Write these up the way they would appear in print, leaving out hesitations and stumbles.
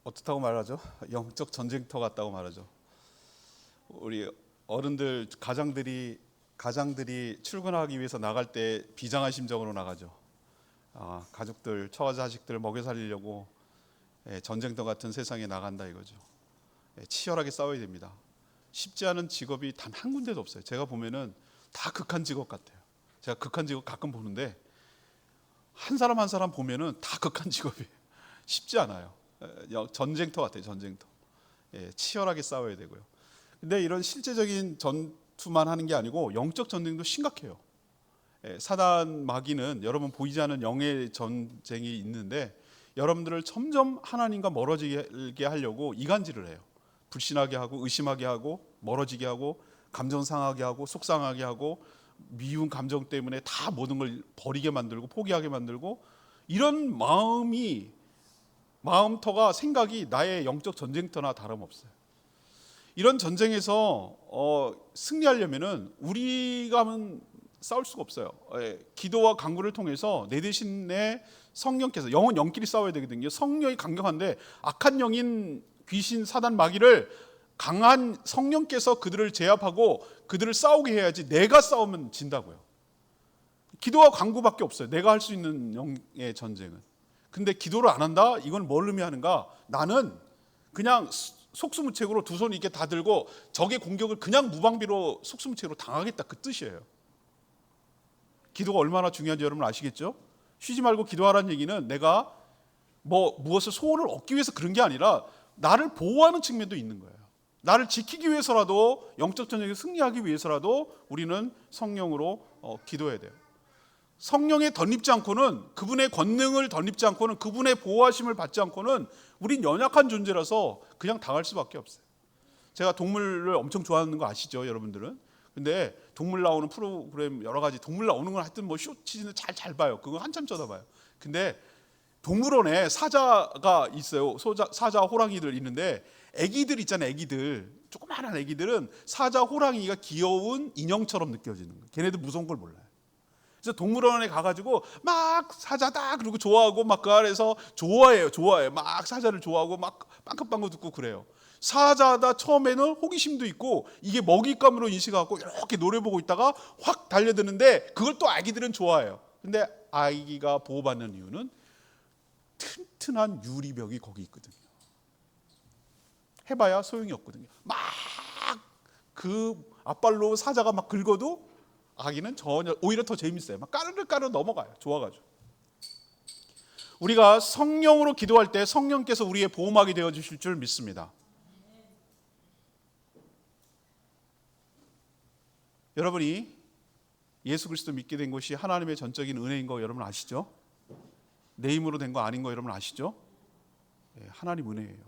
어떻다고 말하죠? 영적 전쟁터 같다고 말하죠. 우리 어른들 가장들이 출근하기 위해서 나갈 때 비장한 심정으로 나가죠. 가족들, 처자 자식들 먹여 살리려고 전쟁터 같은 세상에 나간다 이거죠. 치열하게 싸워야 됩니다. 쉽지 않은 직업이 단 한 군데도 없어요. 제가 보면은 다 극한 직업 같아요. 제가 극한 직업 가끔 보는데 한 사람 한 사람 보면은 다 극한 직업이에요. 쉽지 않아요. 전쟁터 같아요. 전쟁터. 치열하게 싸워야 되고요. 근데 이런 실제적인 전투만 하는 게 아니고 영적 전쟁도 심각해요. 사단 마귀는 여러분 보이지 않는 영의 전쟁이 있는데 여러분들을 점점 하나님과 멀어지게 하려고 이간질을 해요. 불신하게 하고 의심하게 하고 멀어지게 하고 감정 상하게 하고 속상하게 하고 미운 감정 때문에 다 모든 걸 버리게 만들고 포기하게 만들고 이런 마음터가 생각이 나의 영적 전쟁터나 다름없어요. 이런 전쟁에서 승리하려면은 우리가 하면 싸울 수가 없어요. 기도와 간구를 통해서 내 대신에 성령께서 영은 영끼리 싸워야 되거든요. 성령이 강력한데 악한 영인 귀신 사단 마귀를 강한 성령께서 그들을 제압하고 그들을 싸우게 해야지 내가 싸우면 진다고요. 기도와 간구밖에 없어요. 내가 할 수 있는 영의 전쟁은. 근데 기도를 안 한다? 이건 뭘 의미하는가? 나는 그냥 속수무책으로 두 손 이렇게 다 들고 적의 공격을 그냥 무방비로 속수무책으로 당하겠다 그 뜻이에요. 기도가 얼마나 중요한지 여러분 아시겠죠? 쉬지 말고 기도하라는 얘기는 내가 무엇을 소원을 얻기 위해서 그런 게 아니라 나를 보호하는 측면도 있는 거예요. 나를 지키기 위해서라도 영적 전쟁에 승리하기 위해서라도 우리는 성령으로 기도해야 돼요. 성령에 덧입지 않고는 그분의 권능을 덧입지 않고는 그분의 보호하심을 받지 않고는 우린 연약한 존재라서 그냥 당할 수밖에 없어요. 제가 동물을 엄청 좋아하는 거 아시죠, 여러분들은? 근데 동물 나오는 프로그램 여러 가지 동물 나오는 건 하여튼 쇼츠는 잘 봐요. 그거 한참 쳐다봐요. 근데 동물원에 사자가 있어요. 사자 호랑이들 있는데 애기들 있잖아요. 애기들 조그마한 애기들은 사자 호랑이가 귀여운 인형처럼 느껴지는 거예요. 걔네들 무서운 걸 몰라요. 그래서 동물원에 가가지고 막 사자다 그러고 좋아하고 막 그 아래서 좋아해요. 막 사자를 좋아하고 막 빵긋빵긋 듣고 그래요. 사자다 처음에는 호기심도 있고 이게 먹잇감으로 인식하고 이렇게 노래 보고 있다가 확 달려드는데 그걸 또 아기들은 좋아해요. 근데 아기가 보호받는 이유는 튼튼한 유리벽이 거기 있거든요. 해봐야 소용이 없거든요. 막 그 앞발로 사자가 막 긁어도 아기는 전혀 오히려 더 재밌어요. 막 까르르 넘어가요. 좋아가지고. 우리가 성령으로 기도할 때 성령께서 우리의 보호막이 되어 주실 줄 믿습니다. 여러분이 예수 그리스도 믿게 된 것이 하나님의 전적인 은혜인 거 여러분 아시죠? 내 힘으로 된 거 아닌 거 여러분 아시죠? 하나님 은혜예요.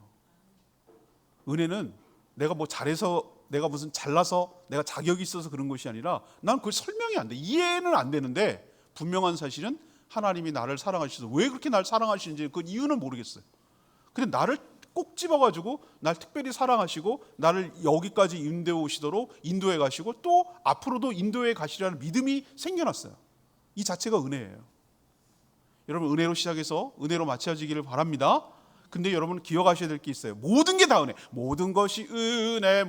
은혜는 내가 뭐 잘해서 내가 무슨 잘나서 내가 자격이 있어서 그런 것이 아니라 난 그걸 설명이 안 돼. 이해는 안 되는데 분명한 사실은 하나님이 나를 사랑하셔서 왜 그렇게 나를 사랑하시는지 그 이유는 모르겠어요. 근데 나를 꼭 집어가지고 날 특별히 사랑하시고 나를 여기까지 인도해 오시도록 인도해 가시고 또 앞으로도 인도해 가시라는 믿음이 생겨났어요. 이 자체가 은혜예요. 여러분 은혜로 시작해서 은혜로 마쳐지기를 바랍니다. 근데 여러분 기억하셔야 될 게 있어요. 모든 게 다 은혜. 모든 것이 은혜.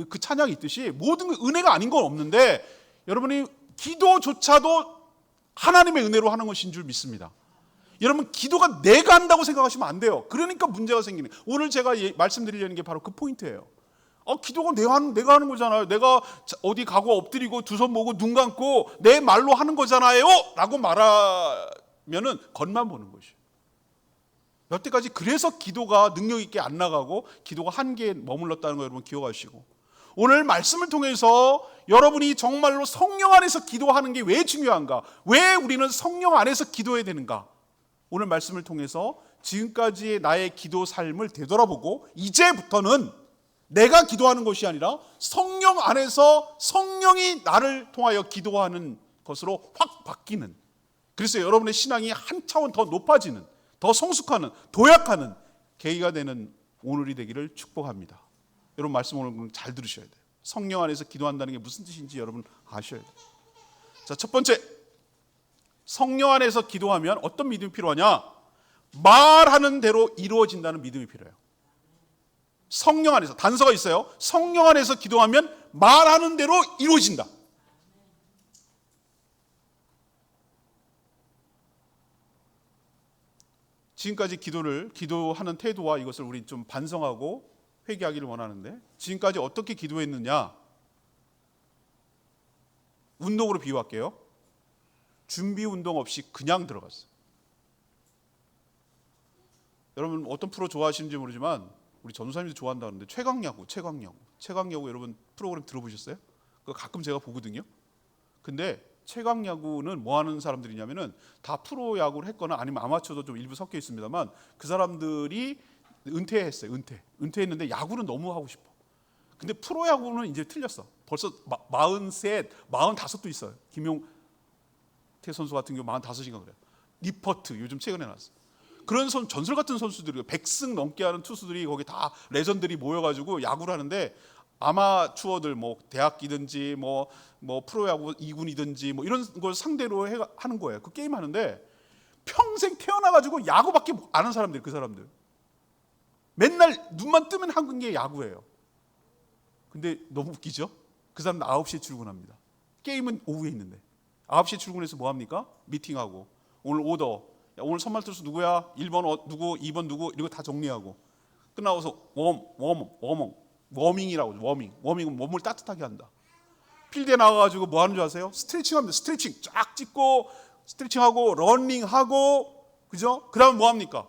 그 찬양이 있듯이 모든 게 은혜가 아닌 건 없는데 여러분이 기도조차도 하나님의 은혜로 하는 것인 줄 믿습니다. 여러분 기도가 내가 한다고 생각하시면 안 돼요. 그러니까 문제가 생기는 거예요. 오늘 제가 말씀드리려는 게 바로 그 포인트예요. 기도가 내가 하는 거잖아요. 내가 어디 가고 엎드리고 두 손 모으고 눈 감고 내 말로 하는 거잖아요 라고 말하면은 겉만 보는 것이에요. 여태까지 그래서 기도가 능력 있게 안 나가고 기도가 한계에 머물렀다는 거 여러분 기억하시고 오늘 말씀을 통해서 여러분이 정말로 성령 안에서 기도하는 게 왜 중요한가? 왜 우리는 성령 안에서 기도해야 되는가? 오늘 말씀을 통해서 지금까지의 나의 기도 삶을 되돌아보고 이제부터는 내가 기도하는 것이 아니라 성령 안에서 성령이 나를 통하여 기도하는 것으로 확 바뀌는, 그래서 여러분의 신앙이 한 차원 더 높아지는, 더 성숙하는, 도약하는 계기가 되는 오늘이 되기를 축복합니다. 여러분 말씀 오늘 잘 들으셔야 돼요. 성령 안에서 기도한다는 게 무슨 뜻인지 여러분 아셔야 돼요. 자, 첫 번째, 성령 안에서 기도하면 어떤 믿음이 필요하냐? 말하는 대로 이루어진다는 믿음이 필요해요. 성령 안에서, 단서가 있어요. 성령 안에서 기도하면 말하는 대로 이루어진다. 지금까지 기도하는 태도와 이것을 우리 좀 반성하고 회개하기를 원하는데, 지금까지 어떻게 기도했느냐? 운동으로 비유할게요. 준비 운동 없이 그냥 들어갔어요. 여러분 어떤 프로 좋아하시는지 모르지만 우리 전도사님도 좋아한다는데 최강야구 여러분 프로그램 들어보셨어요? 그거 가끔 제가 보거든요. 근데 최강야구는 뭐 하는 사람들이냐면은 다 프로야구를 했거나 아니면 아마추어도 좀 일부 섞여 있습니다만 그 사람들이 은퇴했어요. 은퇴했는데 야구는 너무 하고 싶어. 근데 프로야구는 이제 틀렸어. 벌써 43, 45도 있어요. 김용태 선수 같은 경우 45인가 그래요. 리퍼트 요즘 최근에 나왔어. 그런 전설 같은 선수들이 100승 넘게 하는 투수들이 거기 다 레전드들이 모여가지고 야구를 하는데, 아마추어들 뭐 대학이든지 뭐 프로야구 2군이든지 뭐 이런 걸 상대로 하는 거예요. 그 게임 하는데 평생 태어나가지고 야구밖에 아는 사람들, 그 사람들 맨날 눈만 뜨면 하는 게 야구예요. 근데 너무 웃기죠? 그 사람들 9시에 출근합니다. 게임은 오후에 있는데 9시에 출근해서 뭐 합니까? 미팅하고 오늘 오더, 야, 오늘 선발 투수 누구야? 1번 누구, 2번 누구, 이거 다 정리하고 끝나고서 워밍이라고. 워밍은 몸을 따뜻하게 한다. 필드에 나가가지고 뭐 하는 줄 아세요? 스트레칭합니다. 스트레칭 쫙 찍고 스트레칭하고 러닝하고, 그죠? 그 다음에 뭐 합니까?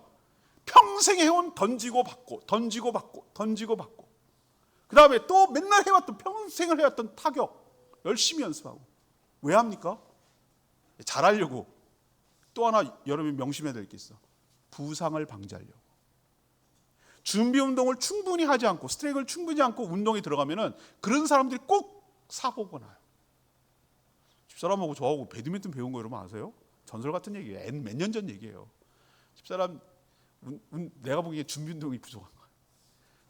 평생 해온 던지고 받고 그 다음에 또 맨날 해왔던, 평생을 해왔던 타격 열심히 연습하고. 왜 합니까? 잘하려고. 또 하나 여러분이 명심해야 될 게 있어. 부상을 방지하려고. 준비 운동을 충분히 하지 않고 스트레칭을 충분히 않고 운동에 들어가면은 그런 사람들이 꼭 사고가 나요. 집사람하고 저하고 배드민턴 배운 거 여러분 아세요? 전설 같은 얘기예요. 몇 년 전 얘기예요. 집사람 내가 보기에 준비 운동이 부족한 거예요.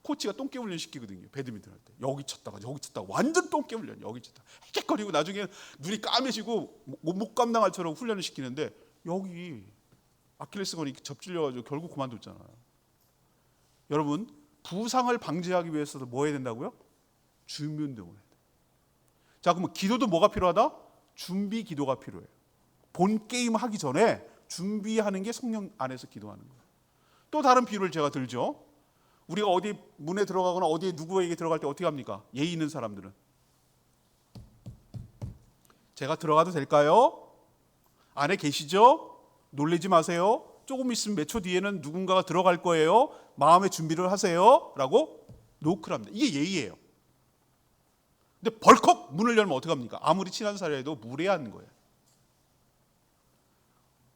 코치가 똥개 훈련 시키거든요. 배드민턴 할 때 여기 쳤다가 완전 똥개 훈련, 여기 쳤다가 헥헥거리고 나중에 눈이 까매지고 못 감당할 처럼 훈련을 시키는데 여기 아킬레스건이 접질려가지고 결국 그만뒀잖아요. 여러분 부상을 방지하기 위해서도 뭐 해야 된다고요? 준비 운동을 해야 돼요. 자, 그러면 기도도 뭐가 필요하다? 준비 기도가 필요해요. 본 게임 하기 전에 준비하는 게 성령 안에서 기도하는 거예요. 또 다른 비유를 제가 들죠. 우리가 어디 문에 들어가거나 어디에 누구에게 들어갈 때 어떻게 합니까? 예의 있는 사람들은 제가 들어가도 될까요? 안에 계시죠? 놀라지 마세요. 조금 있으면 몇 초 뒤에는 누군가가 들어갈 거예요. 마음의 준비를 하세요. 라고 노크를 합니다. 이게 예의예요. 근데 벌컥 문을 열면 어떻게 합니까? 아무리 친한 사이라도 무례한 거예요.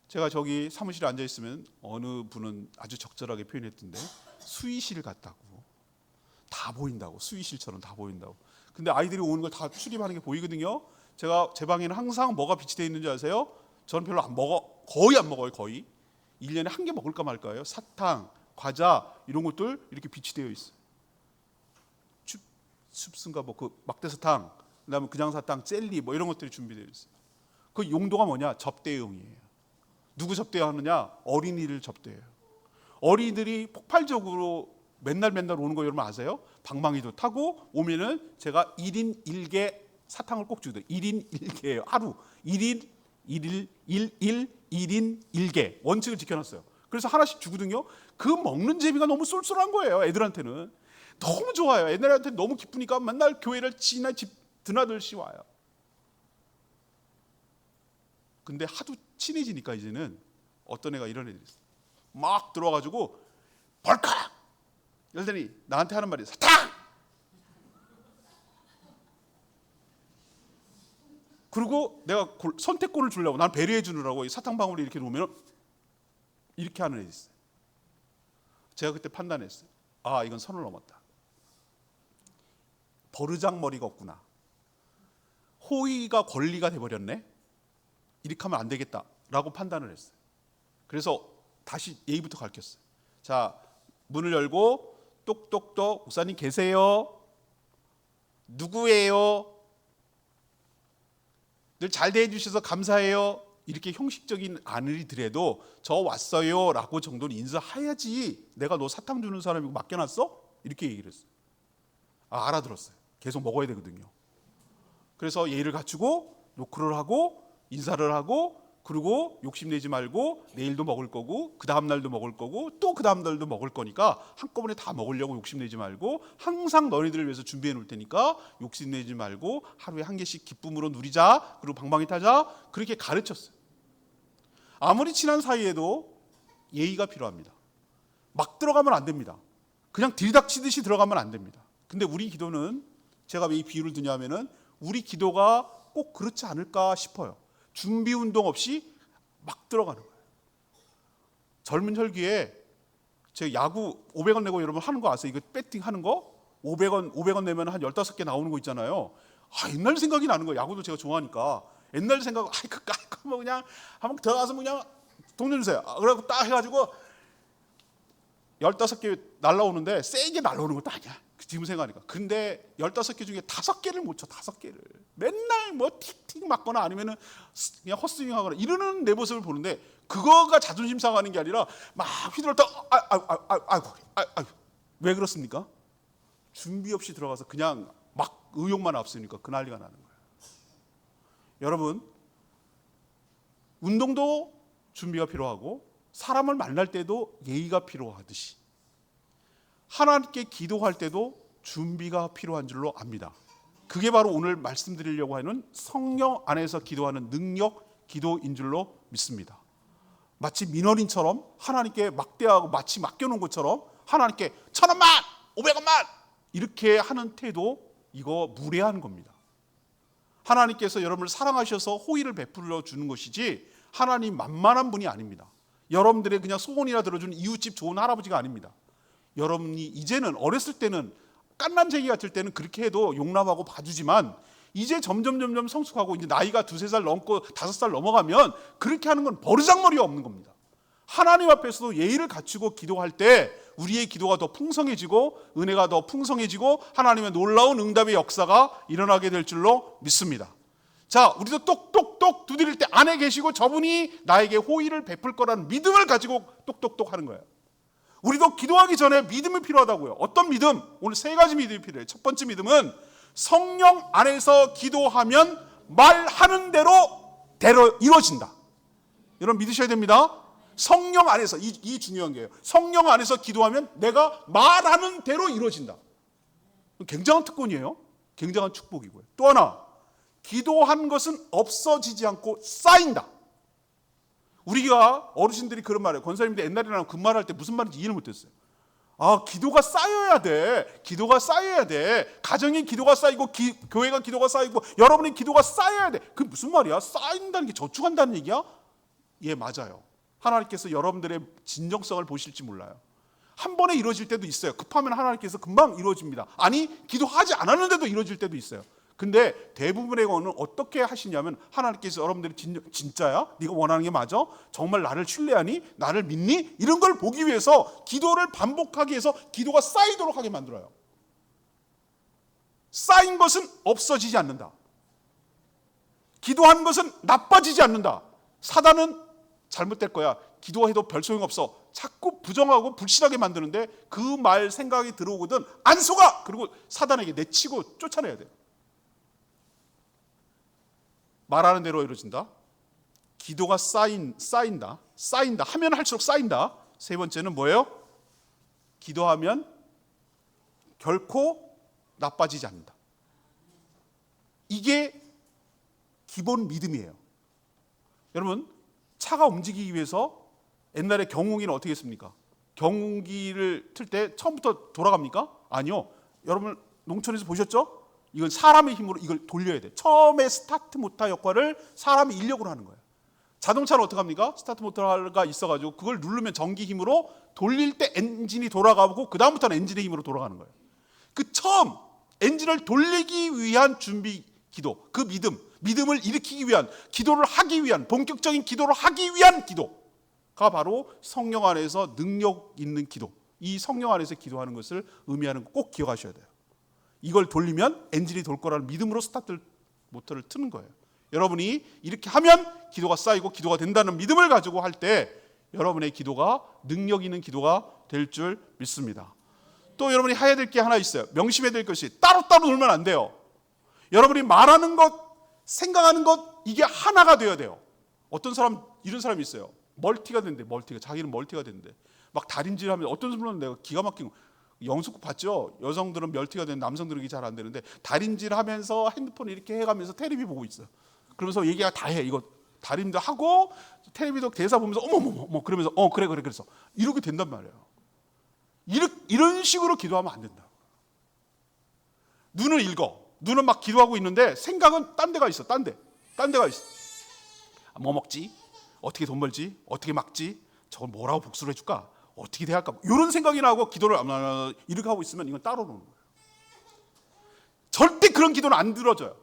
제가 저기 사무실에 앉아 있으면 어느 분은 아주 적절하게 표현했던데, 수의실 같다고. 다 보인다고. 수의실처럼 다 보인다고. 근데 아이들이 오는 걸 다 출입하는 게 보이거든요. 제가 제 방에는 항상 뭐가 비치되어 있는 줄 아세요? 저는 별로 안 먹어. 거의 안 먹어요. 거의. 1년에 한 개 먹을까 말까요? 사탕, 과자 이런 것들 이렇게 비치되어 있어요. 춥슨가 뭐 그 막대사탕, 그다음에 그냥 사탕, 젤리 뭐 이런 것들이 준비되어 있어요. 그 용도가 뭐냐? 접대용이에요. 누구 접대하느냐? 어린이를 접대해요. 어린이들이 폭발적으로 맨날 오는 거 여러분 아세요? 방망이도 타고 오면은 제가 1인 1개 사탕을 꼭 주거든요. 1인 1개예요. 하루 1인 1개 원칙을 지켜놨어요. 그래서 하나씩 주거든요. 그 먹는 재미가 너무 쏠쏠한 거예요. 애들한테는 너무 좋아요. 애들한테 너무 기쁘니까 맨날 교회를 지나 집 드나들시 와요. 근데 하도 친해지니까 이제는 어떤 애가 이런 애들이 있어요. 막 들어와가지고 벌컥 열더니 나한테 하는 말이 사탕! 그리고 내가 선택권을 주려고, 난 배려해 주느라고 이 사탕 방울을 이렇게 놓으면 이렇게 하는 애가 있어요. 제가 그때 판단했어요. 아, 이건 선을 넘었다. 버르장머리가 없구나. 호의가 권리가 돼버렸네. 이렇게 하면 안 되겠다라고 판단을 했어요. 그래서 다시 예의부터 가르쳤어요. 자, 문을 열고 똑똑똑 목사님 계세요? 누구예요? 늘 잘 대해 주셔서 감사해요. 이렇게 형식적인 아니더라도 저 왔어요 라고 정도는 인사해야지 내가 너 사탕 주는 사람이고 맡겨놨어? 이렇게 얘기를 했어요. 알아들었어요. 계속 먹어야 되거든요. 그래서 예의를 갖추고 노크를 하고 인사를 하고, 그리고 욕심내지 말고 내일도 먹을 거고 그 다음 날도 먹을 거고 또 그 다음 날도 먹을 거니까 한꺼번에 다 먹으려고 욕심내지 말고 항상 너희들을 위해서 준비해 놓을 테니까 욕심내지 말고 하루에 한 개씩 기쁨으로 누리자, 그리고 방방이 타자, 그렇게 가르쳤어요. 아무리 친한 사이에도 예의가 필요합니다. 막 들어가면 안 됩니다. 그냥 들이닥치듯이 들어가면 안 됩니다. 근데 우리 기도는, 제가 왜 이 비유를 드냐면은 우리 기도가 꼭 그렇지 않을까 싶어요. 준비 운동 없이 막 들어가는 거예요. 젊은 혈기에 제가 야구 500원 내고 여러분 하는 거 아세요? 이거 배팅 하는 거 500원 내면 한 15개 나오는 거 있잖아요. 옛날 생각이 나는 거예요. 야구도 제가 좋아하니까 옛날 생각, 뭐 그냥 한번 들어가서 그냥 돈 주세요. 그래갖고 딱 해가지고 15개 날라오는데 세게 날라오는 것도 아니야. 지금 생각하니까. 근데 15개 중에 5개를 못 쳐. 5개를 맨날 뭐 틱틱 맞거나 아니면은 그냥 헛스윙 하거나 이러는 내 모습을 보는데, 그거가 자존심 상하는 게 아니라 막 휘둘렀다. 왜 그렇습니까? 준비 없이 들어가서 그냥 막 의욕만 앞서니까 그 난리가 나는 거예요. 여러분, 운동도 준비가 필요하고 사람을 만날 때도 예의가 필요하듯이 하나님께 기도할 때도 준비가 필요한 줄로 압니다. 그게 바로 오늘 말씀드리려고 하는 성령 안에서 기도하는 능력 기도인 줄로 믿습니다. 마치 민원인처럼 하나님께 막대하고 마치 맡겨놓은 것처럼 하나님께 1,000원만 500원만 이렇게 하는 태도, 이거 무례한 겁니다. 하나님께서 여러분을 사랑하셔서 호의를 베풀어 주는 것이지 하나님 만만한 분이 아닙니다. 여러분들의 그냥 소원이나 들어주는 이웃집 좋은 할아버지가 아닙니다. 여러분이 이제는, 어렸을 때는 깐난쟁이 같을 때는 그렇게 해도 용납하고 봐주지만 이제 점점 성숙하고 이제 나이가 2-3살 넘고 5살 넘어가면 그렇게 하는 건 버르장머리가 없는 겁니다. 하나님 앞에서도 예의를 갖추고 기도할 때 우리의 기도가 더 풍성해지고 은혜가 더 풍성해지고 하나님의 놀라운 응답의 역사가 일어나게 될 줄로 믿습니다. 자, 우리도 똑똑똑 두드릴 때 안에 계시고 저분이 나에게 호의를 베풀 거라는 믿음을 가지고 똑똑똑 하는 거예요. 우리도 기도하기 전에 믿음이 필요하다고요. 어떤 믿음? 오늘 3가지 믿음이 필요해요. 첫 번째 믿음은 성령 안에서 기도하면 말하는 대로 이루어진다. 여러분 믿으셔야 됩니다. 성령 안에서, 이 중요한 게요. 성령 안에서 기도하면 내가 말하는 대로 이루어진다. 굉장한 특권이에요. 굉장한 축복이고요. 또 하나, 기도한 것은 없어지지 않고 쌓인다. 우리가 어르신들이 그런 말이에요. 권사님들 옛날에는 그 말할 때 무슨 말인지 이해를 못했어요. 기도가 쌓여야 돼. 기도가 쌓여야 돼. 가정이 기도가 쌓이고 교회가 기도가 쌓이고 여러분의 기도가 쌓여야 돼. 그게 무슨 말이야? 쌓인다는 게 저축한다는 얘기야? 예, 맞아요. 하나님께서 여러분들의 진정성을 보실지 몰라요. 한 번에 이루어질 때도 있어요. 급하면 하나님께서 금방 이루어집니다. 아니, 기도하지 않았는데도 이루어질 때도 있어요. 근데 대부분의 경우는 어떻게 하시냐면 하나님께서 여러분들이 진짜야? 네가 원하는 게 맞아? 정말 나를 신뢰하니? 나를 믿니? 이런 걸 보기 위해서 기도를 반복하기 위해서 기도가 쌓이도록 하게 만들어요. 쌓인 것은 없어지지 않는다. 기도한 것은 나빠지지 않는다. 사단은 잘못될 거야. 기도해도 별 소용없어. 자꾸 부정하고 불신하게 만드는데 그 말 생각이 들어오거든 안 속아. 그리고 사단에게 내치고 쫓아내야 돼요. 말하는 대로 이루어진다. 기도가 쌓인다. 하면 할수록 쌓인다. 3번째는 뭐예요? 기도하면 결코 나빠지지 않는다. 이게 기본 믿음이에요. 여러분, 차가 움직이기 위해서 옛날에 경운기는 어떻게 했습니까? 경운기를 틀 때 처음부터 돌아갑니까? 아니요. 여러분 농촌에서 보셨죠? 이건 사람의 힘으로 이걸 돌려야 돼. 처음에 스타트 모터 역할을 사람의 인력으로 하는 거예요. 자동차는 어떻게 합니까? 스타트 모터가 있어가지고 그걸 누르면 전기 힘으로 돌릴 때 엔진이 돌아가고 그 다음부터는 엔진의 힘으로 돌아가는 거예요. 그 처음 엔진을 돌리기 위한 준비 기도, 그 믿음을 일으키기 위한 기도를 하기 위한 본격적인 기도를 하기 위한 기도가 바로 성령 안에서 능력 있는 기도. 이 성령 안에서 기도하는 것을 의미하는 거 꼭 기억하셔야 돼요. 이걸 돌리면 엔진이 돌 거라는 믿음으로 스타트 모터를 트는 거예요. 여러분이 이렇게 하면 기도가 쌓이고 기도가 된다는 믿음을 가지고 할 때 여러분의 기도가 능력 있는 기도가 될 줄 믿습니다. 또 여러분이 해야 될 게 하나 있어요. 명심해야 될 것이 따로따로 놀면 안 돼요. 여러분이 말하는 것, 생각하는 것, 이게 하나가 되어야 돼요. 어떤 사람, 이런 사람이 있어요. 멀티가 된대. 자기는 멀티가 된대. 막 달인질하면, 어떤 분은 내가 기가 막힌 거, 영수국 봤죠? 여성들은 멀티가 되는, 남성들은 이게 잘 안 되는데 달인질하면서 핸드폰을 이렇게 해가면서 테레비 보고 있어요. 그러면서 얘기가 다 해. 이거 달인도 하고 테레비도 대사 보면서 어머머머 그러면서 그래 그래서 이렇게 된단 말이에요. 이런 식으로 기도하면 안 된다. 눈을 읽어. 눈은 막 기도하고 있는데 생각은 딴 데가 있어. 딴 데가 있어. 뭐 먹지? 어떻게 돈 벌지? 어떻게 막지? 저걸 뭐라고 복수를 해줄까? 어떻게 대할까? 이런 생각이 나고 기도를 이렇게 하고 있으면 이건 따로 노는 거예요. 절대 그런 기도는 안 들어져요.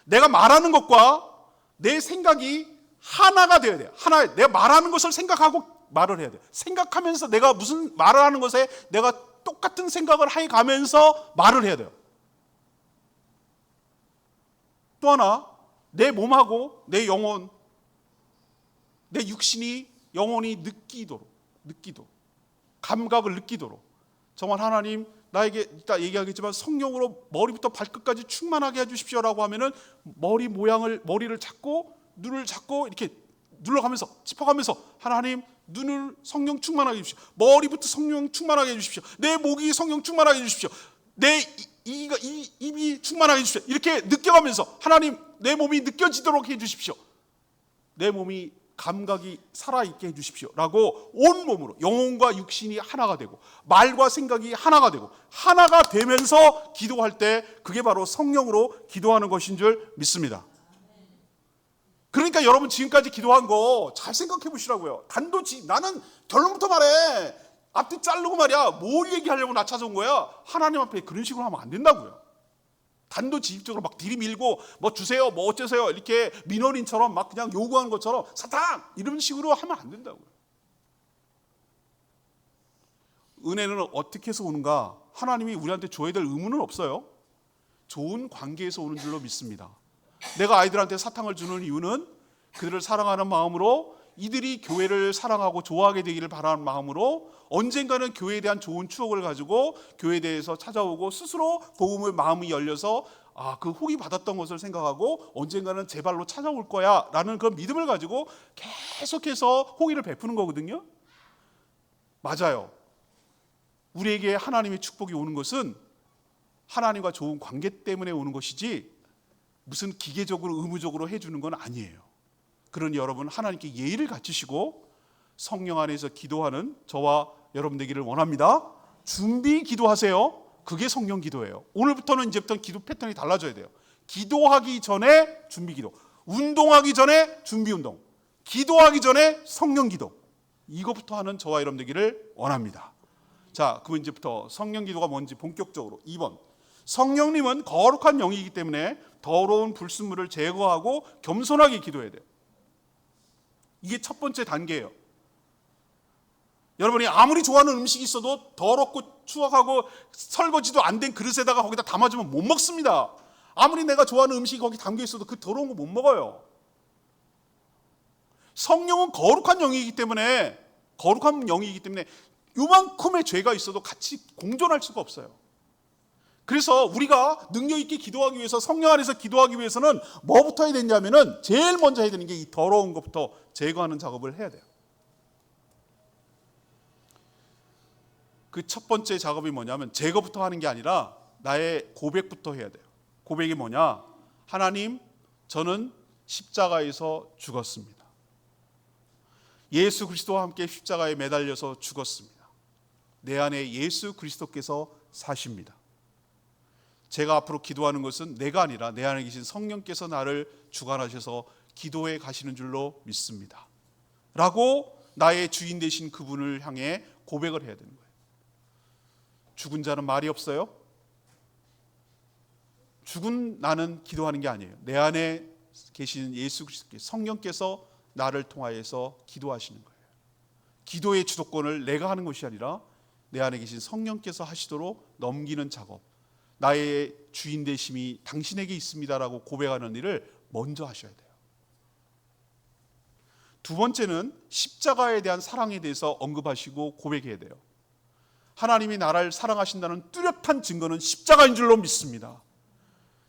내가 말하는 것과 내 생각이 하나가 되어야 돼요. 하나, 내가 말하는 것을 생각하고 말을 해야 돼요. 생각하면서 내가 무슨 말을 하는 것에 내가 똑같은 생각을 해가면서 말을 해야 돼요. 또 하나, 내 몸하고 내 영혼, 내 육신이 영혼이 느끼도록 감각을 느끼도록 정말 하나님 나에게 이따 얘기하겠지만 성령으로 머리부터 발끝까지 충만하게 해주십시오라고 하면은 머리를 잡고 눈을 잡고 이렇게 눌러가면서 짚어가면서 하나님 눈을 성령 충만하게 해주십시오. 머리부터 성령 충만하게 해주십시오. 내 목이 성령 충만하게 해주십시오. 내 입이 충만하게 해주십시오. 이렇게 느껴가면서 하나님 내 몸이 느껴지도록 해주십시오. 내 몸이 감각이 살아있게 해주십시오 라고 온몸으로 영혼과 육신이 하나가 되고 말과 생각이 하나가 되고 하나가 되면서 기도할 때 그게 바로 성령으로 기도하는 것인 줄 믿습니다. 그러니까 여러분 지금까지 기도한 거 잘 생각해 보시라고요. 단도직 나는 결론부터 말해. 앞뒤 자르고 말이야. 뭘 얘기하려고 나 찾아온 거야. 하나님 앞에 그런 식으로 하면 안 된다고요. 단도직입적으로 막 들이밀고 뭐 주세요 뭐 어째서요 이렇게 민원인처럼 막 그냥 요구하는 것처럼 사탕 이런 식으로 하면 안 된다고요. 은혜는 어떻게 해서 오는가? 하나님이 우리한테 줘야 될 의무는 없어요. 좋은 관계에서 오는 줄로 믿습니다. 내가 아이들한테 사탕을 주는 이유는 그들을 사랑하는 마음으로 이들이 교회를 사랑하고 좋아하게 되기를 바라는 마음으로 언젠가는 교회에 대한 좋은 추억을 가지고 교회에 대해서 찾아오고 스스로 복음의 마음이 열려서 그 호의 받았던 것을 생각하고 언젠가는 제 발로 찾아올 거야 라는 그런 믿음을 가지고 계속해서 호의를 베푸는 거거든요. 맞아요. 우리에게 하나님의 축복이 오는 것은 하나님과 좋은 관계 때문에 오는 것이지 무슨 기계적으로 의무적으로 해주는 건 아니에요. 그러니 여러분 하나님께 예의를 갖추시고 성령 안에서 기도하는 저와 여러분 되기를 원합니다. 준비 기도하세요. 그게 성령 기도예요. 오늘부터는 이제부터 기도 패턴이 달라져야 돼요. 기도하기 전에 준비 기도, 운동하기 전에 준비 운동, 기도하기 전에 성령 기도. 이것부터 하는 저와 여러분 되기를 원합니다. 자, 그럼 이제부터 성령 기도가 뭔지 본격적으로 2번. 성령님은 거룩한 영이기 때문에 더러운 불순물을 제거하고 겸손하게 기도해야 돼요. 이게 첫 번째 단계예요. 여러분이 아무리 좋아하는 음식이 있어도 더럽고 추악하고 설거지도 안 된 그릇에다가 거기다 담아주면 못 먹습니다. 아무리 내가 좋아하는 음식이 거기 담겨 있어도 그 더러운 거 못 먹어요. 성령은 거룩한 영이기 때문에 요만큼의 죄가 있어도 같이 공존할 수가 없어요. 그래서 우리가 능력 있게 기도하기 위해서 성령 안에서 기도하기 위해서는 뭐부터 해야 되냐면은 제일 먼저 해야 되는 게 이 더러운 것부터 제거하는 작업을 해야 돼요. 그 첫 번째 작업이 뭐냐면 제거부터 하는 게 아니라 나의 고백부터 해야 돼요. 고백이 뭐냐? 하나님, 저는 십자가에서 죽었습니다. 예수 그리스도와 함께 십자가에 매달려서 죽었습니다. 내 안에 예수 그리스도께서 사십니다. 제가 앞으로 기도하는 것은 내가 아니라 내 안에 계신 성령께서 나를 주관하셔서 기도해 가시는 줄로 믿습니다. 라고 나의 주인 되신 그분을 향해 고백을 해야 되는 거예요. 죽은 자는 말이 없어요. 죽은 나는 기도하는 게 아니에요. 내 안에 계신 예수 그리스도께서 성령께서 나를 통하여서 기도하시는 거예요. 기도의 주도권을 내가 하는 것이 아니라 내 안에 계신 성령께서 하시도록 넘기는 작업. 나의 주인 되심이 당신에게 있습니다라고 고백하는 일을 먼저 하셔야 돼요. 두 번째는 십자가에 대한 사랑에 대해서 언급하시고 고백해야 돼요. 하나님이 나를 사랑하신다는 뚜렷한 증거는 십자가인 줄로 믿습니다.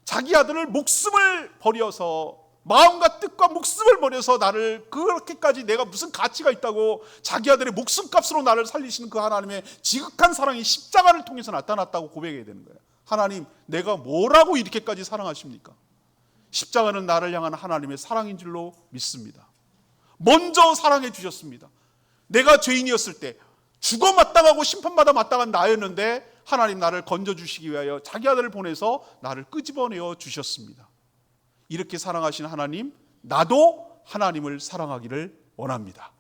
자기 아들을 목숨을 버려서, 마음과 뜻과 목숨을 버려서 나를, 그렇게까지 내가 무슨 가치가 있다고 자기 아들의 목숨값으로 나를 살리시는 그 하나님의 지극한 사랑이 십자가를 통해서 나타났다고 고백해야 되는 거예요. 하나님, 내가 뭐라고 이렇게까지 사랑하십니까? 십자가는 나를 향한 하나님의 사랑인 줄로 믿습니다. 먼저 사랑해 주셨습니다. 내가 죄인이었을 때, 죽어 마땅하고 심판받아 마땅한 나였는데 하나님 나를 건져주시기 위하여 자기 아들을 보내서 나를 끄집어내어 주셨습니다. 이렇게 사랑하신 하나님, 나도 하나님을 사랑하기를 원합니다.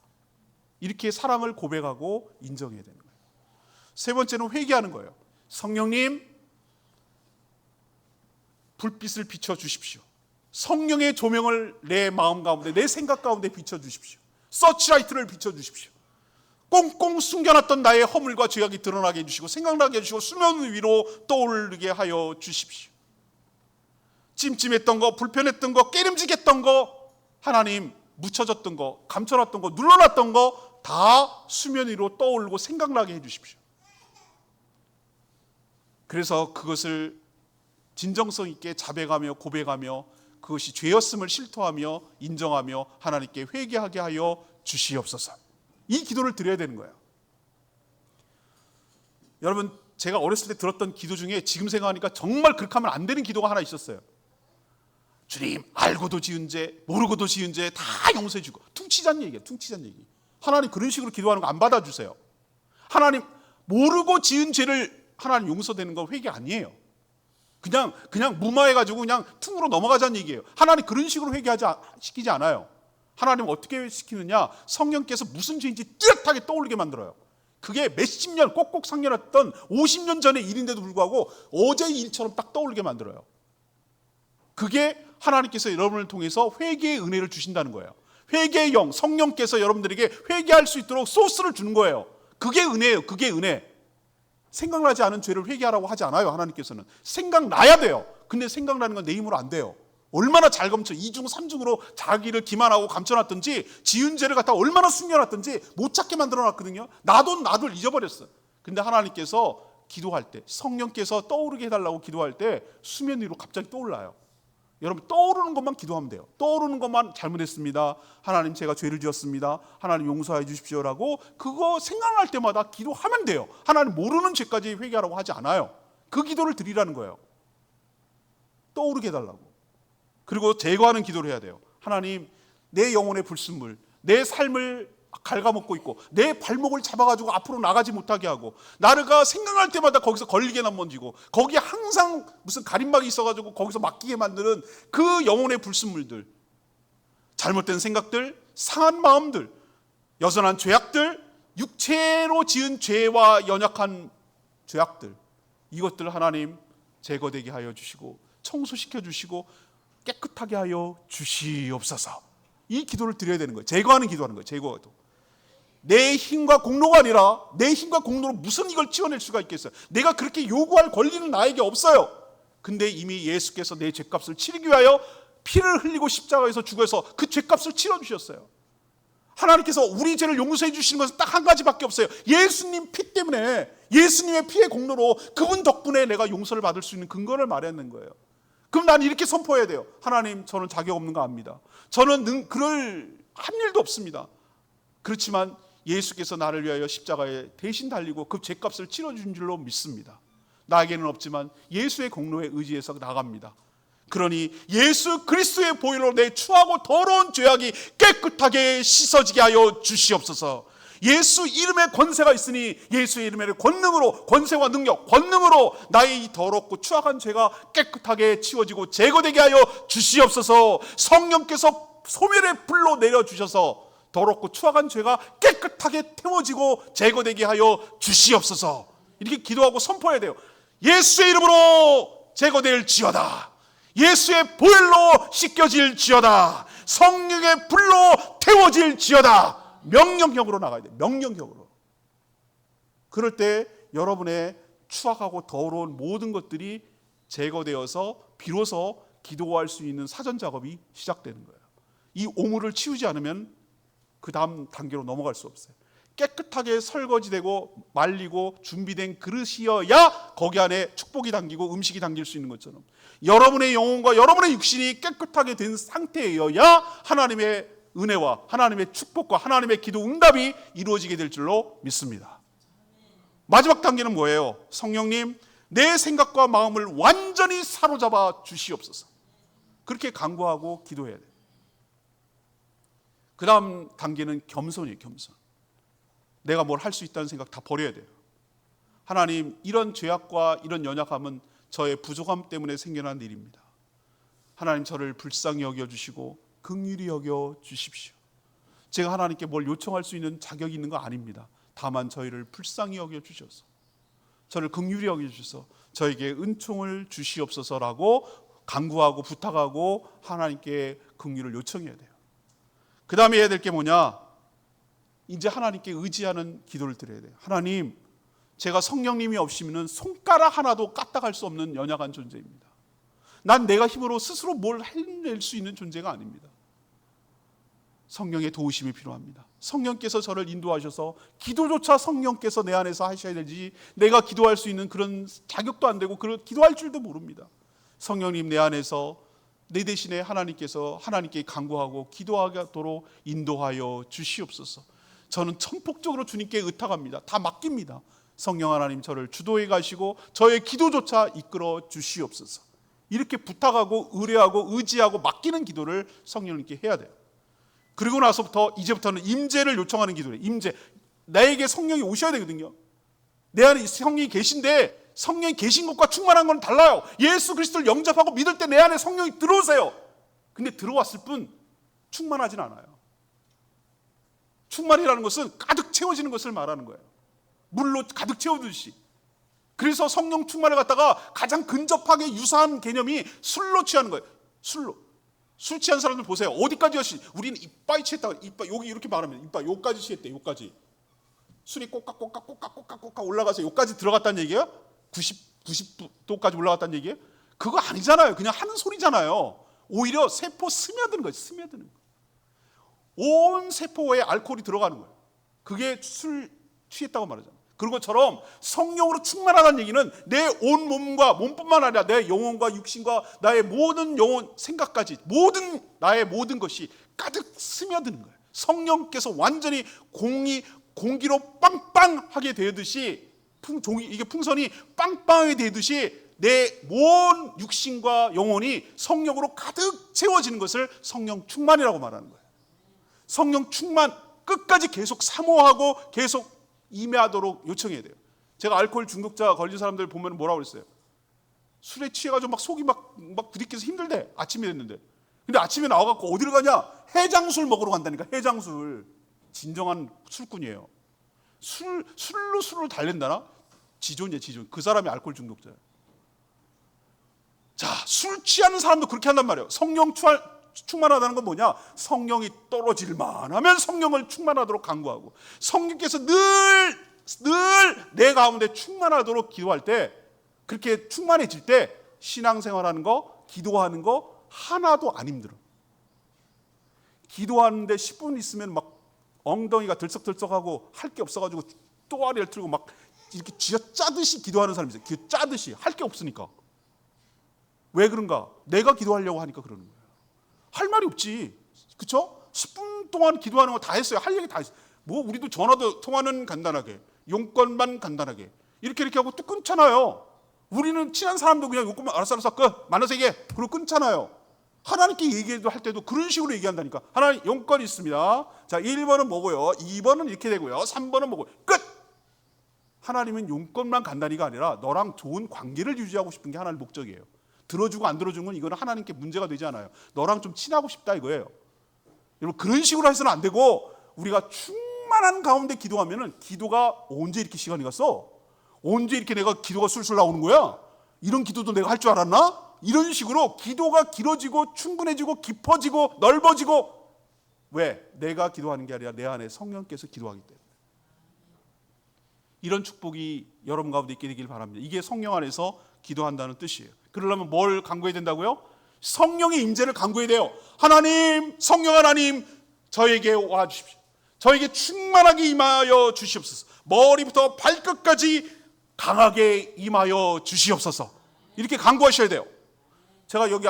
이렇게 사랑을 고백하고 인정해야 되는 거예요. 세 번째는 회개하는 거예요. 성령님, 불빛을 비춰주십시오. 성령의 조명을 내 마음 가운데, 내 생각 가운데 비춰주십시오. 서치라이트를 비춰주십시오. 꽁꽁 숨겨놨던 나의 허물과 죄악이 드러나게 해주시고 생각나게 해주시고 수면 위로 떠오르게 하여 주십시오. 찜찜했던 거, 불편했던 거, 깨름직했던 거, 하나님 묻혀졌던 거, 감춰놨던 거, 눌러놨던 거 다 수면 위로 떠오르고 생각나게 해주십시오. 그래서 그것을 진정성 있게 자백하며 고백하며 그것이 죄였음을 실토하며 인정하며 하나님께 회개하게 하여 주시옵소서. 이 기도를 드려야 되는 거예요. 여러분, 제가 어렸을 때 들었던 기도 중에 지금 생각하니까 정말 그렇게 하면 안 되는 기도가 하나 있었어요. 주님, 알고도 지은 죄, 모르고도 지은 죄 다 용서해 주고. 퉁치자는 얘기예요. 퉁치자는 얘기. 하나님 그런 식으로 기도하는 거 안 받아주세요. 하나님, 모르고 지은 죄를 하나님 용서되는 건 회개 아니에요. 그냥 무마해가지고 그냥 퉁으로 넘어가자는 얘기예요. 하나님 그런 식으로 시키지 않아요. 하나님 어떻게 시키느냐? 성령께서 무슨 죄인지 뚜렷하게 떠올리게 만들어요. 그게 몇십 년 꼭꼭 상렬했던 50년 전의 일인데도 불구하고 어제의 일처럼 딱 떠올리게 만들어요. 그게 하나님께서 여러분을 통해서 회개의 은혜를 주신다는 거예요. 회개의 영, 성령께서 여러분들에게 회개할 수 있도록 소스를 주는 거예요. 그게 은혜예요. 그게 은혜. 생각나지 않은 죄를 회개하라고 하지 않아요. 하나님께서는 생각나야 돼요. 근데 생각나는 건 내 힘으로 안 돼요. 얼마나 잘 감춰, 2중 3중으로 자기를 기만하고 감춰놨든지 지은 죄를 갖다 얼마나 숨겨놨든지 못 찾게 만들어놨거든요. 나도 잊어버렸어. 근데 하나님께서 기도할 때, 성령께서 떠오르게 해달라고 기도할 때 수면 위로 갑자기 떠올라요. 여러분, 떠오르는 것만 기도하면 돼요. 떠오르는 것만 잘못했습니다, 하나님 제가 죄를 지었습니다, 하나님 용서해 주십시오라고 그거 생각날 때마다 기도하면 돼요. 하나님 모르는 죄까지 회개하라고 하지 않아요. 그 기도를 드리라는 거예요. 떠오르게 해달라고. 그리고 제거하는 기도를 해야 돼요. 하나님, 내 영혼의 불순물, 내 삶을 갉아먹고 있고 내 발목을 잡아가지고 앞으로 나가지 못하게 하고 나르가 생각날 때마다 거기서 걸리게만 먼지고 거기에 항상 무슨 가림막이 있어가지고 거기서 맡기게 만드는 그 영혼의 불순물들, 잘못된 생각들, 상한 마음들, 여전한 죄악들, 육체로 지은 죄와 연약한 죄악들, 이것들 하나님 제거되게 하여 주시고 청소시켜 주시고 깨끗하게 하여 주시옵소서. 이 기도를 드려야 되는 거예요. 제거하는 기도하는 거예요. 제거도. 내 힘과 공로가 아니라 내 힘과 공로로 무슨 이걸 치워낼 수가 있겠어요. 내가 그렇게 요구할 권리는 나에게 없어요. 근데 이미 예수께서 내 죄값을 치르기 위하여 피를 흘리고 십자가에서 죽어서 그 죄값을 치러주셨어요. 하나님께서 우리 죄를 용서해 주시는 것은 딱 한 가지밖에 없어요. 예수님 피 때문에, 예수님의 피의 공로로 그분 덕분에 내가 용서를 받을 수 있는 근거를 마련한 거예요. 그럼 난 이렇게 선포해야 돼요. 하나님, 저는 자격 없는 거 압니다. 저는 그럴 한 일도 없습니다. 그렇지만 예수께서 나를 위하여 십자가에 대신 달리고 그 죄값을 치러준 줄로 믿습니다. 나에게는 없지만 예수의 공로에 의지해서 나갑니다. 그러니 예수 그리스도의 보혈로 내 추하고 더러운 죄악이 깨끗하게 씻어지게 하여 주시옵소서. 예수 이름에 권세가 있으니 예수의 이름의 권능으로, 권세와 능력, 권능으로 나의 이 더럽고 추악한 죄가 깨끗하게 치워지고 제거되게 하여 주시옵소서. 성령께서 소멸의 불로 내려주셔서 더럽고 추악한 죄가 깨끗하게 태워지고 제거되게 하여 주시옵소서. 이렇게 기도하고 선포해야 돼요. 예수의 이름으로 제거될지어다. 예수의 보혈로 씻겨질 지어다. 성령의 불로 태워질 지어다. 명령형으로 나가야 돼요. 명령형으로. 그럴 때 여러분의 추악하고 더러운 모든 것들이 제거되어서 비로소 기도할 수 있는 사전 작업이 시작되는 거예요. 이 오물을 치우지 않으면 그 다음 단계로 넘어갈 수 없어요. 깨끗하게 설거지되고 말리고 준비된 그릇이어야 거기 안에 축복이 담기고 음식이 담길 수 있는 것처럼, 여러분의 영혼과 여러분의 육신이 깨끗하게 된 상태여야 하나님의 은혜와 하나님의 축복과 하나님의 기도 응답이 이루어지게 될 줄로 믿습니다. 마지막 단계는 뭐예요? 성령님, 내 생각과 마음을 완전히 사로잡아 주시옵소서. 그렇게 간구하고 기도해야 돼요. 그 다음 단계는 겸손이에요. 겸손. 내가 뭘 할 수 있다는 생각 다 버려야 돼요. 하나님, 이런 죄악과 이런 연약함은 저의 부족함 때문에 생겨난 일입니다. 하나님, 저를 불쌍히 여겨주시고 긍휼히 여겨주십시오. 제가 하나님께 뭘 요청할 수 있는 자격이 있는 거 아닙니다. 다만 저희를 불쌍히 여겨주셔서, 저를 긍휼히 여겨주셔서 저에게 은총을 주시옵소서라고 간구하고 부탁하고 하나님께 긍휼을 요청해야 돼요. 그 다음에 해야 될 게 뭐냐? 이제 하나님께 의지하는 기도를 드려야 돼요. 하나님, 제가 성령님이 없이면 손가락 하나도 까딱할 수 없는 연약한 존재입니다. 난 내가 힘으로 스스로 뭘 해낼 수 있는 존재가 아닙니다. 성령의 도우심이 필요합니다. 성령께서 저를 인도하셔서 기도조차 성령께서 내 안에서 하셔야 되지, 내가 기도할 수 있는 그런 자격도 안 되고 기도할 줄도 모릅니다. 성령님, 내 안에서 내 대신에 하나님께서 하나님께 간구하고 기도하도록 인도하여 주시옵소서. 저는 천폭적으로 주님께 의탁합니다. 다 맡깁니다. 성령 하나님, 저를 주도해 가시고 저의 기도조차 이끌어 주시옵소서. 이렇게 부탁하고 의뢰하고 의지하고 맡기는 기도를 성령님께 해야 돼요. 그리고 나서부터 이제부터는 임재를 요청하는 기도예요. 임재. 나에게 성령이 오셔야 되거든요. 내 안에 성령이 계신데 성령이 계신 것과 충만한 건 달라요. 예수 그리스도를 영접하고 믿을 때 내 안에 성령이 들어오세요. 근데 들어왔을 뿐 충만하진 않아요. 충만이라는 것은 가득 채워지는 것을 말하는 거예요. 물로 가득 채워두듯이. 그래서 성령 충만을 갖다가 가장 근접하게 유사한 개념이 술로 취하는 거예요. 술로. 술 취한 사람들 보세요. 어디까지 하시? 우리는 이빠이 취했다가 이빠 여기 이렇게 말하면 이빠 요까지 취했대. 요까지. 술이 꼬깍꼬깍 올라가서 요까지 들어갔다는 얘기예요? 90도까지 올라갔다는 얘기예요? 그거 아니잖아요. 그냥 하는 소리잖아요. 오히려 세포 스며드는 거예요. 스며드는 거. 온 세포에 알코올이 들어가는 거예요. 그게 술 취했다고 말하잖아요. 그런 것처럼 성령으로 충만하다는 얘기는 내 온 몸과 몸뿐만 아니라 내 영혼과 육신과 나의 모든 영혼, 생각까지 나의 모든 것이 가득 스며드는 거예요. 성령께서 완전히 공기로 빵빵하게 되듯이 이게 풍선이 빵빵하게 되듯이 내 모든 육신과 영혼이 성령으로 가득 채워지는 것을 성령 충만이라고 말하는 거예요. 성령 충만, 끝까지 계속 사모하고 계속 임해하도록 요청해야 돼요. 제가 알코올 중독자 걸린 사람들 보면 뭐라고 그랬어요? 술에 취해가지고 막 속이 막 부딪혀서 힘들대. 아침이 됐는데. 근데 아침에 나와갖고 어디를 가냐? 해장술 먹으러 간다니까. 해장술. 진정한 술꾼이에요. 술로 술을 달랜다나? 지존이야, 지존. 그 사람이 알코올 중독자예요. 자, 술 취하는 사람도 그렇게 한단 말이에요. 성령 충만하다는 건 뭐냐? 성령이 떨어질만 하면 성령을 충만하도록 간구하고, 성령께서 늘 내 가운데 충만하도록 기도할 때, 그렇게 충만해질 때 신앙생활하는 거, 기도하는 거 하나도 안 힘들어. 기도하는데 10분 있으면 막 엉덩이가 들썩들썩하고 할 게 없어가지고 또아리를 틀고 막 이렇게 쥐어짜듯이 기도하는 사람이 있어요. 쥐어짜듯이 할 게 없으니까. 왜 그런가? 내가 기도하려고 하니까 그러는 거예요. 할 말이 없지. 그렇죠? 10분 동안 기도하는 거 다 했어요. 할 얘기 다 했어요. 뭐 우리도 전화도 통화는 간단하게, 용건만 간단하게 이렇게 하고 또 끊잖아요. 우리는 친한 사람도 그냥 용건만 알았어 끝. 만나서 얘기해. 그리고 끊잖아요. 하나님께 얘기할 때도 그런 식으로 얘기한다니까. 하나님, 용건이 있습니다. 자, 1번은 뭐고요? 2번은 이렇게 되고요. 3번은 뭐고요? 끝! 하나님은 용건만 간단히가 아니라 너랑 좋은 관계를 유지하고 싶은 게 하나님의 목적이에요. 들어주고 안 들어주는 건 이거는 하나님께 문제가 되지 않아요. 너랑 좀 친하고 싶다 이거예요. 여러분, 그런 식으로 해서는 안 되고, 우리가 충만한 가운데 기도하면은 기도가 언제 이렇게 시간이 갔어? 언제 이렇게 내가 기도가 술술 나오는 거야? 이런 기도도 내가 할 줄 알았나? 이런 식으로 기도가 길어지고 충분해지고 깊어지고 넓어지고. 왜? 내가 기도하는 게 아니라 내 안에 성령께서 기도하기 때문에. 이런 축복이 여러분 가운데 있게 되길 바랍니다. 이게 성령 안에서 기도한다는 뜻이에요. 그러려면 뭘 간구해야 된다고요? 성령의 임재를 간구해야 돼요. 하나님, 성령 하나님, 저에게 와 주십시오. 저에게 충만하게 임하여 주시옵소서. 머리부터 발끝까지 강하게 임하여 주시옵소서. 이렇게 간구하셔야 돼요. 제가 여기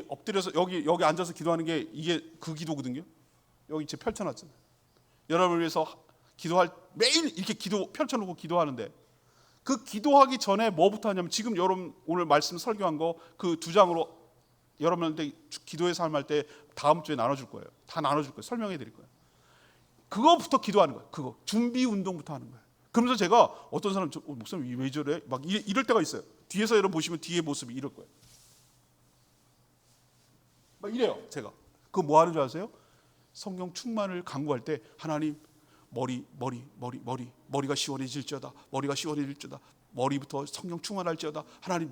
엎드려서 여기 앉아서 기도하는 게 이게 그 기도거든요. 여기 제 펼쳐놨잖아요. 여러분을 위해서 기도할 매일 이렇게 기도 펼쳐놓고 기도하는데 그 기도하기 전에 뭐부터 하냐면 지금 여러분 오늘 말씀 설교한 거 그 2장으로 여러분한테 기도의 삶 할 때 다음 주에 나눠줄 거예요. 다 나눠줄 거예요. 설명해 드릴 거예요. 그거부터 기도하는 거예요. 그거 준비 운동부터 하는 거예요. 그러면서 제가 어떤 사람 목사님 왜 저래? 막 이럴 때가 있어요. 뒤에서 여러분 보시면 뒤에 모습이 이럴 거예요. 막 이래요. 제가 그거 뭐 하는 줄 아세요? 성령 충만을 간구할 때 하나님 머리가 시원해질지어다. 머리가 시원해질지어다. 머리부터 성령 충만할지어다. 하나님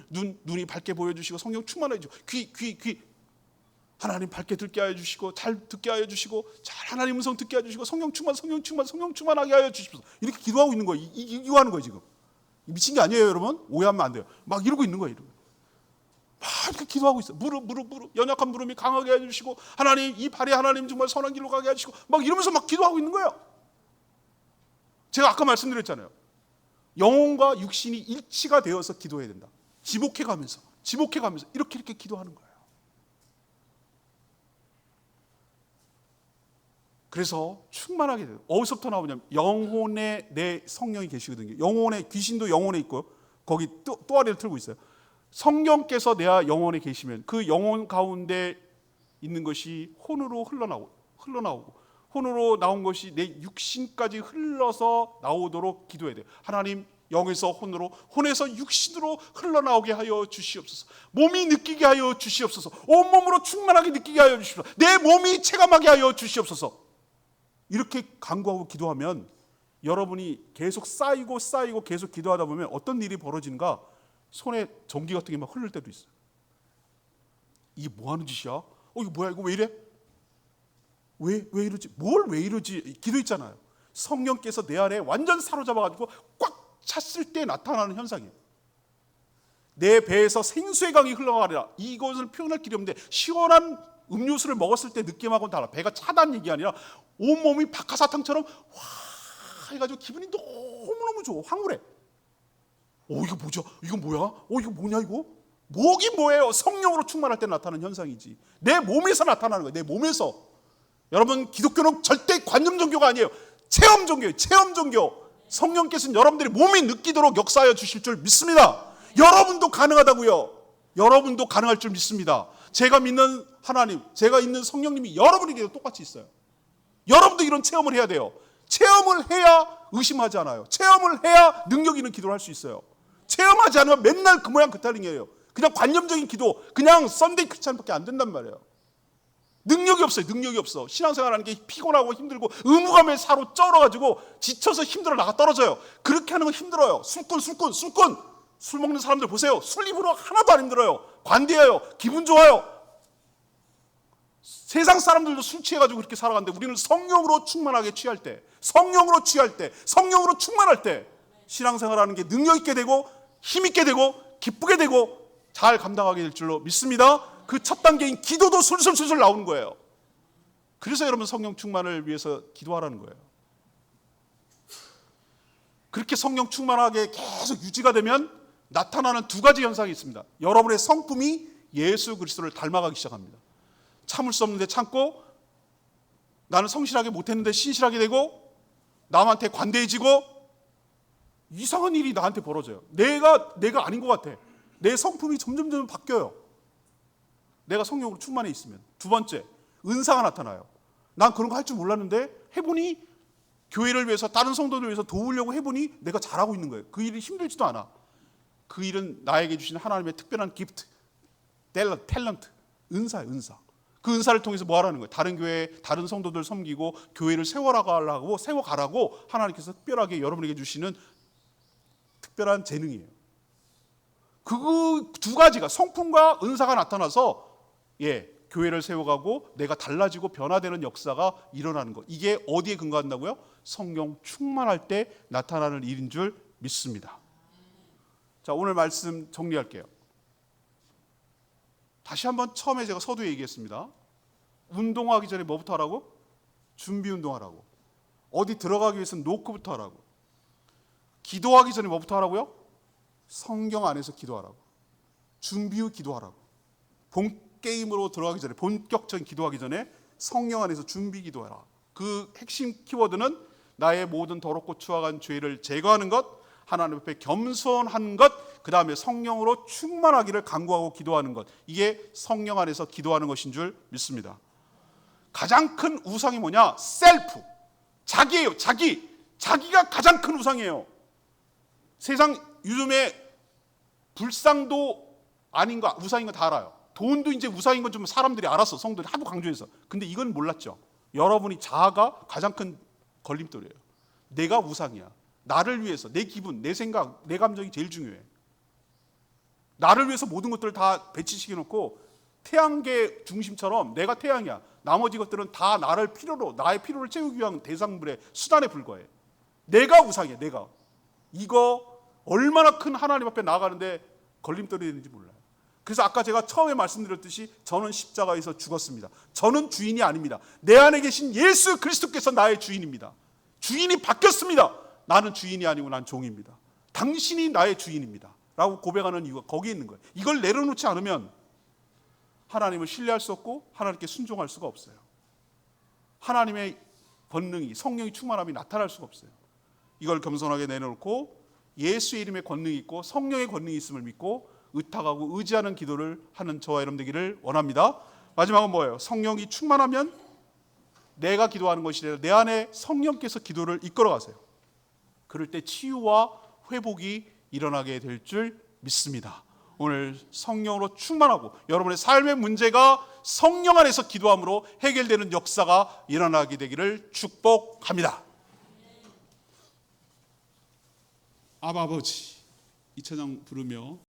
눈이 밝게 보여주시고 성령 충만해 주시고 귀 하나님 밝게 듣게 하여 주시고 잘 듣게 하여 주시고 잘 하나님 음성 듣게 하여 주시고 성령 충만하게 하여 주십시오. 이렇게 기도하고 있는 거예요. 이거 하는 거예요 지금. 미친 게 아니에요 여러분. 오해하면 안 돼요. 막 이러고 있는 거예요. 막 이렇게 기도하고 있어요. 무릎 연약한 무릎이 강하게 해주시고 하나님 이 발이 하나님 정말 선한 길로 가게 해주시고 막 이러면서 막 기도하고 있는 거예요. 제가 아까 말씀드렸잖아요. 영혼과 육신이 일치가 되어서 기도해야 된다. 지목해가면서 이렇게 기도하는 거예요. 그래서 충만하게 돼요. 어디서부터 나오냐면 영혼에 내 성령이 계시거든요. 영혼에 귀신도 영혼에 있고 거기 또아리를 틀고 있어요. 성령께서 내 영혼에 계시면 그 영혼 가운데 있는 것이 혼으로 흘러나오고 혼으로 나온 것이 내 육신까지 흘러서 나오도록 기도해야 돼요. 하나님 영에서 혼으로 혼에서 육신으로 흘러나오게 하여 주시옵소서. 몸이 느끼게 하여 주시옵소서. 온몸으로 충만하게 느끼게 하여 주시옵소서. 내 몸이 체감하게 하여 주시옵소서. 이렇게 간구하고 기도하면 여러분이 계속 쌓이고 계속 기도하다 보면 어떤 일이 벌어지는가? 손에 전기 같은 게 막 흐를 때도 있어요. 이게 뭐 하는 짓이야? 이거 뭐야? 이거 왜 이래? 왜 이러지? 뭘 왜 이러지? 기도했잖아요. 성령께서 내 안에 완전 사로잡아가지고 꽉 찼을 때 나타나는 현상이에요. 내 배에서 생수의 강이 흘러가리라. 이것을 표현할 길이 없는데 시원한 음료수를 먹었을 때 느낌하고는 달라. 배가 차다는 얘기 아니라 온몸이 박하사탕처럼 와 해가지고 기분이 너무너무 좋아. 황홀해. 이거 뭐죠? 이거 뭐야? 이거 뭐냐 이거? 뭐긴 뭐예요? 성령으로 충만할 때 나타나는 현상이지. 내 몸에서 나타나는 거예요. 내 몸에서. 여러분 기독교는 절대 관념 종교가 아니에요. 체험 종교예요. 체험 종교. 성령께서는 여러분들이 몸이 느끼도록 역사하여 주실 줄 믿습니다. 여러분도 가능하다고요. 여러분도 가능할 줄 믿습니다. 제가 믿는 하나님, 제가 있는 성령님이 여러분에게도 똑같이 있어요. 여러분도 이런 체험을 해야 돼요. 체험을 해야 의심하지 않아요. 체험을 해야 능력 있는 기도를 할 수 있어요. 체험하지 않으면 맨날 그 모양 그 타령이에요. 그냥 관념적인 기도, 그냥 썬데이 크리스찬밖에 안 된단 말이에요. 능력이 없어요. 능력이 없어. 신앙생활하는 게 피곤하고 힘들고 의무감에 사로 쩔어가지고 지쳐서 힘들어 나가 떨어져요. 그렇게 하는 건 힘들어요. 술꾼. 술 먹는 사람들 보세요. 술 입으로 하나도 안 힘들어요. 관대해요. 기분 좋아요. 세상 사람들도 술 취해가지고 그렇게 살아가는데 우리는 성령으로 충만하게 취할 때, 성령으로 충만할 때 신앙생활하는 게 능력 있게 되고 힘 있게 되고 기쁘게 되고 잘 감당하게 될 줄로 믿습니다. 그 첫 단계인 기도도 술술 나오는 거예요. 그래서 여러분 성령 충만을 위해서 기도하라는 거예요. 그렇게 성령 충만하게 계속 유지가 되면 나타나는 두 가지 현상이 있습니다. 여러분의 성품이 예수 그리스도를 닮아가기 시작합니다. 참을 수 없는데 참고, 나는 성실하게 못했는데 신실하게 되고, 남한테 관대해지고, 이상한 일이 나한테 벌어져요. 내가 아닌 것 같아. 내 성품이 점점 바뀌어요. 내가 성령으로 충만해 있으면. 두 번째, 은사가 나타나요. 난 그런 거 할 줄 몰랐는데 해보니 교회를 위해서, 다른 성도들을 위해서 도우려고 해보니 내가 잘하고 있는 거예요. 그 일이 힘들지도 않아. 그 일은 나에게 주신 하나님의 특별한 기프트, 탤런트, 은사예요. 은사. 그 은사를 통해서 뭐 하라는 거예요? 다른 교회, 다른 성도들 섬기고 교회를 세워가라고 하나님께서 특별하게 여러분에게 주시는 특별한 재능이에요. 그 두 가지가, 성품과 은사가 나타나서 교회를 세워가고 내가 달라지고 변화되는 역사가 일어나는 것. 이게 어디에 근거한다고요? 성령 충만할 때 나타나는 일인 줄 믿습니다. 자, 오늘 말씀 정리할게요. 다시 한번 처음에 제가 서두에 얘기했습니다. 운동하기 전에 뭐부터 하라고? 준비 운동하라고. 어디 들어가기 위해서는 노크부터 하라고. 기도하기 전에 뭐부터 하라고요? 성경 안에서 기도하라고. 준비 후 기도하라고. 본 게임으로 들어가기 전에, 본격적인 기도하기 전에 성령 안에서 준비 기도하라. 그 핵심 키워드는 나의 모든 더럽고 추악한 죄를 제거하는 것, 하나님 앞에 겸손한 것, 그 다음에 성령으로 충만하기를 간구하고 기도하는 것. 이게 성령 안에서 기도하는 것인 줄 믿습니다. 가장 큰 우상이 뭐냐? 셀프. 자기예요. 자기가 가장 큰 우상이에요. 세상 요즘에 불상도 아닌 거, 우상인 거 다 알아요. 돈도 이제 우상인 건 좀 사람들이 알았어. 성도들이 하도 강조해서. 근데 이건 몰랐죠. 여러분이 자아가 가장 큰 걸림돌이에요. 내가 우상이야. 나를 위해서, 내 기분, 내 생각, 내 감정이 제일 중요해. 나를 위해서 모든 것들을 다 배치시켜놓고 태양계 중심처럼 내가 태양이야. 나머지 것들은 다 나를 필요로, 나의 필요를 채우기 위한 대상물의 수단에 불과해. 내가 우상이야. 내가. 이거 얼마나 큰 하나님 앞에 나아가는데 걸림돌이 되는지 몰라요. 그래서 아까 제가 처음에 말씀드렸듯이 저는 십자가에서 죽었습니다. 저는 주인이 아닙니다. 내 안에 계신 예수 그리스도께서 나의 주인입니다. 주인이 바뀌었습니다. 나는 주인이 아니고 난 종입니다. 당신이 나의 주인입니다. 라고 고백하는 이유가 거기에 있는 거예요. 이걸 내려놓지 않으면 하나님을 신뢰할 수 없고 하나님께 순종할 수가 없어요. 하나님의 권능이, 성령의 충만함이 나타날 수가 없어요. 이걸 겸손하게 내려놓고 예수의 이름에 권능이 있고 성령의 권능이 있음을 믿고 의탁하고 의지하는 기도를 하는 저와 여러분 되기를 원합니다. 마지막은 뭐예요? 성령이 충만하면 내가 기도하는 것이 아니라 내 안에 성령께서 기도를 이끌어 가세요. 그럴 때 치유와 회복이 일어나게 될 줄 믿습니다. 오늘 성령으로 충만하고 여러분의 삶의 문제가 성령 안에서 기도함으로 해결되는 역사가 일어나게 되기를 축복합니다. 아바 아버지, 이 찬양 부르며